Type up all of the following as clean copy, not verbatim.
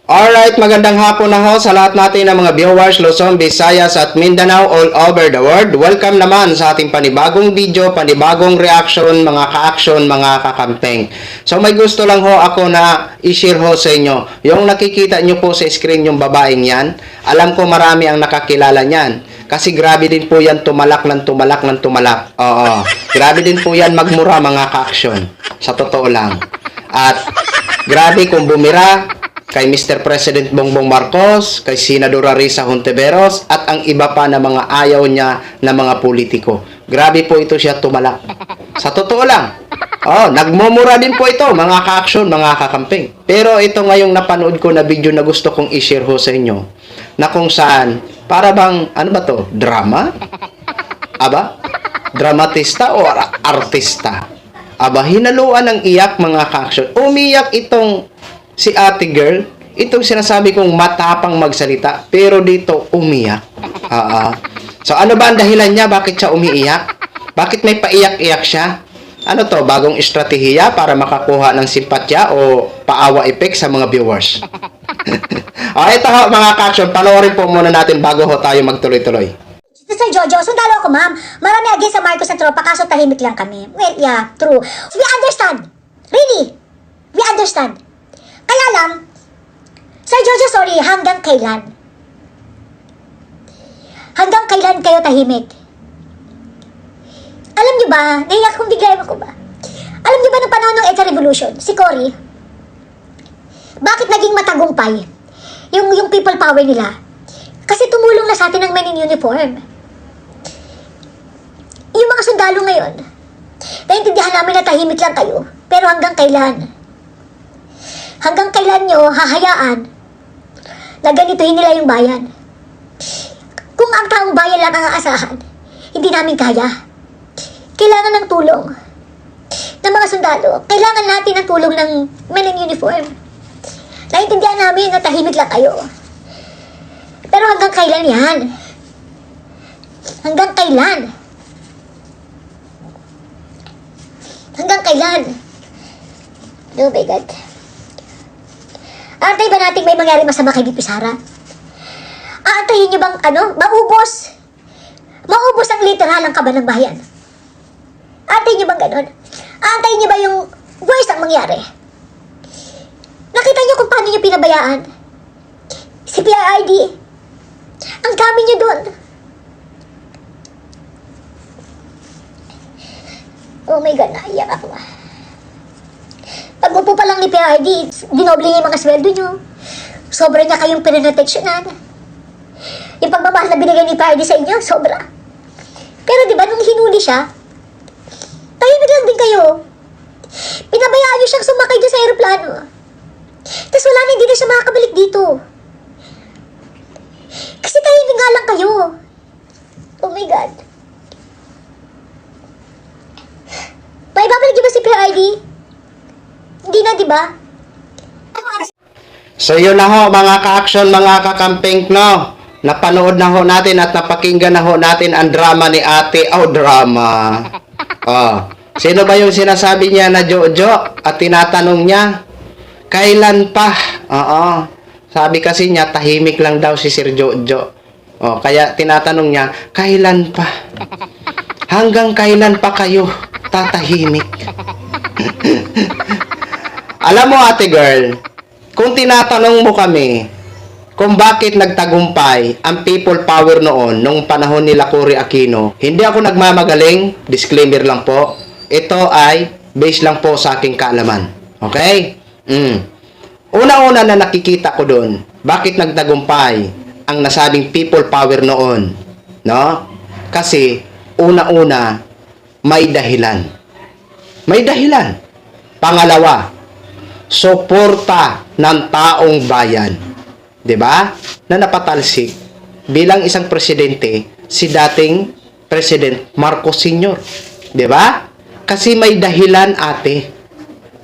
Alright, magandang hapon na ho sa lahat natin ng mga viewers, Luzon, Visayas at Mindanao all over the world. Welcome naman sa ating panibagong video, panibagong reaction, mga ka-action, mga kakampeng. So may gusto lang ho ako na i-share ho sa inyo. Yung nakikita nyo po sa screen yung babaeng yan, alam ko marami ang nakakilala niyan. Kasi grabe din po yan tumalak ng tumalak ng tumalak. Oo, grabe din po yan magmura mga ka-action. Sa totoo lang. At grabe kung bumira kay Mr. President Bongbong Marcos, kay Senadora Risa Hontiveros, at ang iba pa na mga ayaw niya na mga politiko. Grabe po ito siya tumalak. Sa totoo lang. Nagmumura din po ito, mga ka-action, mga kakamping. Pero ito ngayong napanood ko na video na gusto kong i-share ho sa inyo, na kung saan, para bang, ano ba to? Drama? Aba? Dramatista o artista? Aba, hinaluan ng iyak, mga ka-action. Umiyak itong si ate girl, itong sinasabi kong matapang magsalita, pero dito umiyak. So ano ba ang dahilan niya? Bakit siya umiiyak? Bakit may paiyak-iyak siya? Ano to? Bagong estratehiya para makakuha ng simpatya o paawa effect sa mga viewers? Ito ho, mga ka-action, panoorin po muna natin bago ho tayo magtuloy-tuloy. Sir Jojo, sundalo ako ma'am. Marami against sa Marcos at tropa, kaso tahimik lang kami. Well, yeah, true. We understand. Really. We understand. Kaya lang, Sir Jojo, sorry, hanggang kailan? Hanggang kailan kayo tahimik? Alam niyo ba, naiyak kong bigay ako ba? Alam niyo ba ng panahon ng EDSA Revolution, si Cory, bakit naging matagumpay yung people power nila? Kasi tumulong na sa atin ang men in uniform. Yung mga sundalo ngayon, naintindihan namin na tahimik lang kayo, pero hanggang kailan? Hanggang kailan nyo hahayaan na ganituhin nila yung bayan? Kung ang taong bayan lang ang aasahan, hindi namin kaya. Kailangan ng tulong ng mga sundalo. Kailangan natin ng tulong ng men in uniform. Naintindihan namin na tahimik lang kayo. Pero hanggang kailan yan? Hanggang kailan? Hanggang kailan? Oh my God. Antay ba natin may mangyari masama kay DP Sara? Aantayin niyo bang maubos? Maubos ang literal ang kaban ng bayan? Aantayin niyo bang ganon? Aantayin niyo ba yung worst ang mangyari? Nakita niyo kung paano niyo pinabayaan? Si PRRD, ang dami niyo doon. Oh my God, naiyak ako. Pag-upo pa lang ni PRD, dinoble niya yung mga sweldo nyo. Sobra niya kayong pinaneteksyonan. Yung pagmamahal na binigay ni PRD sa inyo, sobra. Pero di ba nung hinuli siya, tahimik lang din kayo. Pinabayaan niyo siyang sumakay dyan sa aeroplano. Tapos wala na, hindi na siya makakabalik dito. Kasi tahimik nga lang kayo. Oh my God. May babalik niyo ba si PRD? Hindi na, di ba? So yun na ho, mga ka-action, mga kakamping, no? Napanood na ho natin at napakinggan na ho natin ang drama ni ate. Drama. Sino ba yung sinasabi niya na Jojo? At tinatanong niya, kailan pa? Sabi kasi niya, tahimik lang daw si Sir Jojo. Kaya tinatanong niya, kailan pa? Hanggang kailan pa kayo tatahimik? Alam mo, ate girl, kung tinatanong mo kami kung bakit nagtagumpay ang people power noon nung panahon nila Cory Aquino, hindi ako nagmamagaling, disclaimer lang po. Ito ay based lang po sa aking kaalaman. Okay? Una-una na nakikita ko doon, bakit nagtagumpay ang nasabing people power noon? No? Kasi una-una may dahilan. May dahilan. Pangalawa, suporta ng taong bayan. 'Di ba? Na napatalsik bilang isang presidente si dating President Marcos Sr. 'Di ba? Kasi may dahilan, ate.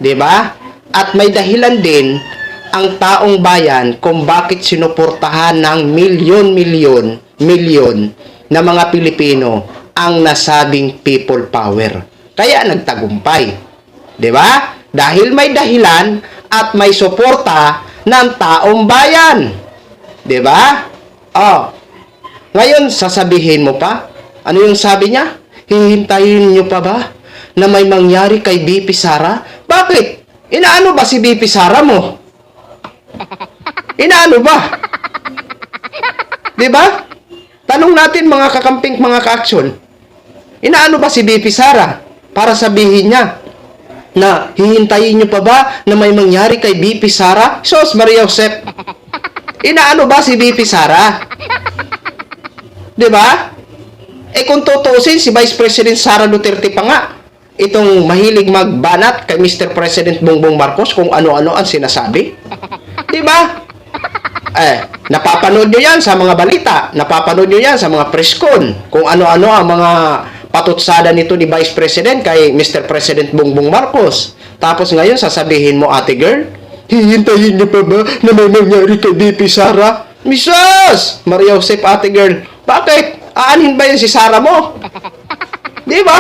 'Di ba? At may dahilan din ang taong bayan kung bakit sinuportahan ng milyon na mga Pilipino ang nasabing people power. Kaya nagtagumpay. 'Di ba? Dahil may dahilan at may suporta ng taong bayan. 'Di ba? Oh. Ngayon, sasabihin mo pa? Ano yung sabi niya? Hihintayin niyo pa ba na may mangyari kay BP Sara? Bakit? Inaano ba si BP Sara mo? Inaano ba? 'Di ba? Tanong natin mga kakamping, mga ka-aksyon. Inaano ba si BP Sara para sabihin niya na hihintayin niyo pa ba na may mangyari kay BP Sara? Sos Maria Josep. Inaano ba si BP Sara? 'Di ba? Kung tutuusin, si Vice President Sara Duterte pa nga itong mahilig magbanat kay Mr. President Bongbong Marcos kung ano-ano ang sinasabi. 'Di ba? Napapanood nyo yan sa mga balita, napapanood nyo yan sa mga press con, kung ano-ano ang mga patutsada nito ni Vice President kay Mr. President Bongbong Marcos. Tapos ngayon, sasabihin mo, ate girl, hihintayin niyo pa ba na may nangyari kay BP Sara? Misos! Maria Josep, ate girl, bakit? Aanhin ba yun si Sara mo? Di ba?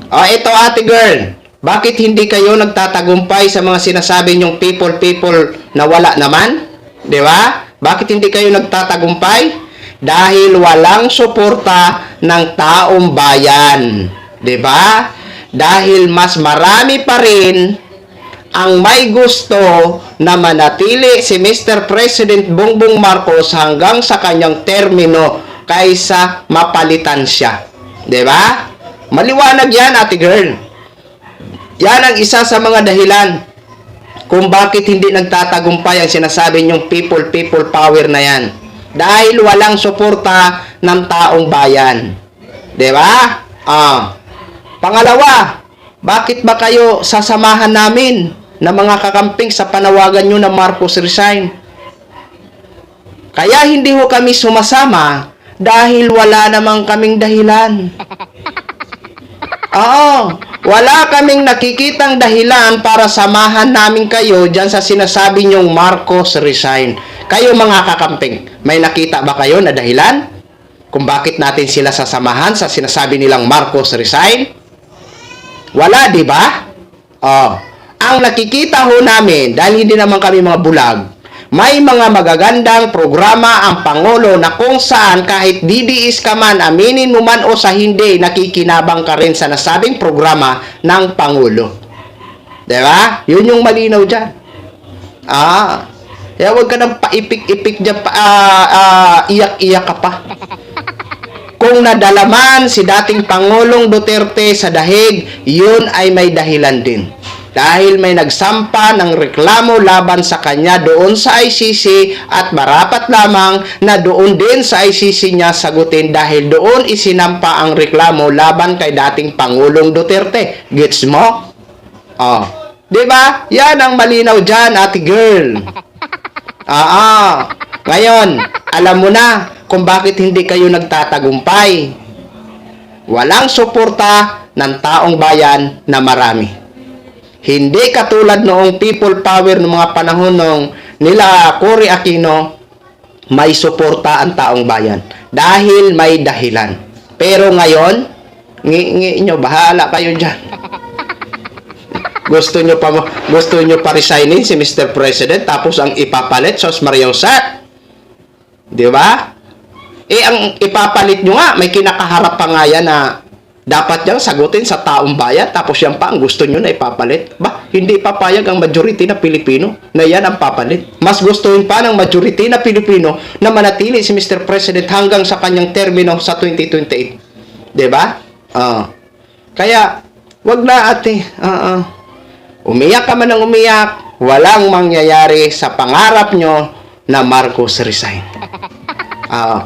Ito ate girl, bakit hindi kayo nagtatagumpay sa mga sinasabi nyong people na wala naman? Di ba? Bakit hindi kayo nagtatagumpay? Dahil walang suporta ng taong bayan. Di ba? Dahil mas marami pa rin ang may gusto na manatili si Mr. President Bongbong Marcos hanggang sa kanyang termino kaysa mapalitan siya. Di ba? Maliwanag yan, ate girl. Yan ang isa sa mga dahilan kung bakit hindi nagtatagumpay ang sinasabi niyong people power na yan. Dahil walang suporta ng taong bayan. Diba? Pangalawa, bakit ba kayo sasamahan namin na mga kakamping sa panawagan nyo na Marcos resign? Kaya hindi ho kami sumasama dahil wala namang kaming dahilan. Wala kaming nakikitang dahilan para samahan namin kayo dyan sa sinasabi nyong Marcos resign. Kayo mga kakamping, may nakita ba kayo na dahilan kung bakit natin sila sasamahan sa sinasabi nilang Marcos resign? Wala, di ba? Ang nakikita ho namin, dahil hindi naman kami mga bulag, may mga magagandang programa ang Pangulo na kung saan kahit didiis ka man, aminin mo man o sa hindi, nakikinabang ka rin sa nasabing programa ng Pangulo. Diba? Yun yung malinaw dyan. Kaya huwag ka nang paipik-ipik dyan, iyak-iyak ka pa. Kung nadalaman si dating Pangulong Duterte sa dahig, yun ay may dahilan din. Dahil may nagsampa ng reklamo laban sa kanya doon sa ICC at marapat lamang na doon din sa ICC niya sagutin dahil doon isinampa ang reklamo laban kay dating Pangulong Duterte. Gets mo? Diba? Yan ang malinaw dyan, ate girl. Ngayon, alam mo na kung bakit hindi kayo nagtatagumpay. Walang suporta ng taong bayan na marami. Hindi katulad noong people power ng mga panahon nung nila Cory Aquino, may suporta ang taong bayan. Dahil may dahilan. Pero ngayon, ngi nyo, bahala kayo dyan. Gusto nyo pa resignin si Mr. President tapos ang ipapalit, Sos Maria Josep? Di ba? Ang ipapalit nyo nga, may kinakaharap pa nga yan na dapat niyang sagutin sa taong bayan, tapos yan pa ang gusto nyo na ipapalit. Hindi papayag ang majority na Pilipino na yan ang papalit. Mas gustuhin pa ng majority na Pilipino na manatili si Mr. President hanggang sa kanyang termino sa 2028. Diba? Kaya, wag na ate. Umiyak ka man ng umiyak, walang mangyayari sa pangarap nyo na Marcos resign.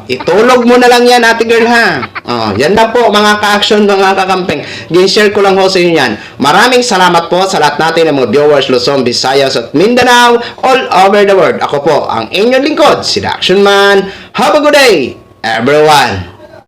Itulog mo na lang yan, ate girl, ha? Yan lang po, mga ka-action, mga kakamping. Gin-share ko lang ho sa inyo yan. Maraming salamat po sa lahat natin ng mga viewers, Luzon, Visayas, at Mindanao, all over the world. Ako po, ang inyong lingkod, si The Action Man. Have a good day, everyone!